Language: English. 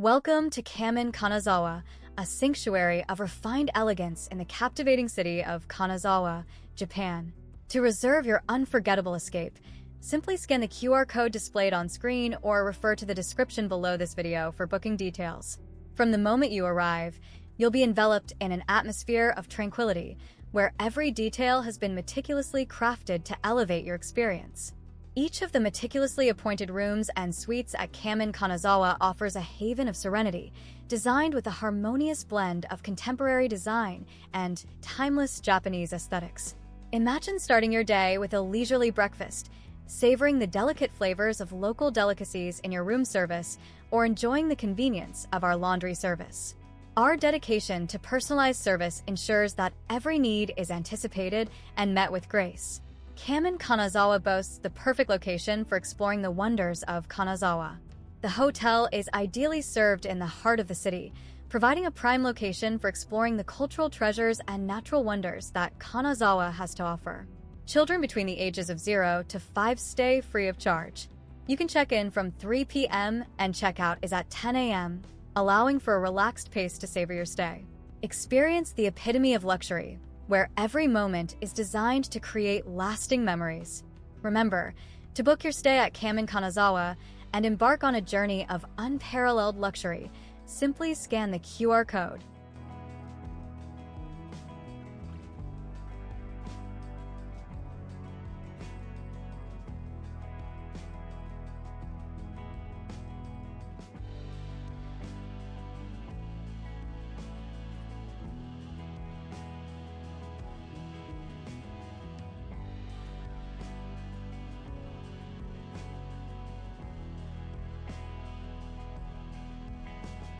Welcome to Kamin Kanazawa, a sanctuary of refined elegance in the captivating city of Kanazawa, Japan. To reserve your unforgettable escape, simply scan the QR code displayed on screen or refer to the description below this video for booking details. From the moment you arrive, you'll be enveloped in an atmosphere of tranquility, where every detail has been meticulously crafted to elevate your experience. Each of the meticulously appointed rooms and suites at Kamin Kanazawa offers a haven of serenity, designed with a harmonious blend of contemporary design and timeless Japanese aesthetics. Imagine starting your day with a leisurely breakfast, savoring the delicate flavors of local delicacies in your room service, or enjoying the convenience of our laundry service. Our dedication to personalized service ensures that every need is anticipated and met with grace. Kamin Kanazawa boasts the perfect location for exploring the wonders of Kanazawa. The hotel is ideally served in the heart of the city, providing a prime location for exploring the cultural treasures and natural wonders that Kanazawa has to offer. Children between the ages of 0 to 5 stay free of charge. You can check in from 3 p.m. and checkout is at 10 a.m., allowing for a relaxed pace to savor your stay. Experience the epitome of luxury, where every moment is designed to create lasting memories. Remember, to book your stay at Kamin Kanazawa and embark on a journey of unparalleled luxury, simply scan the QR code.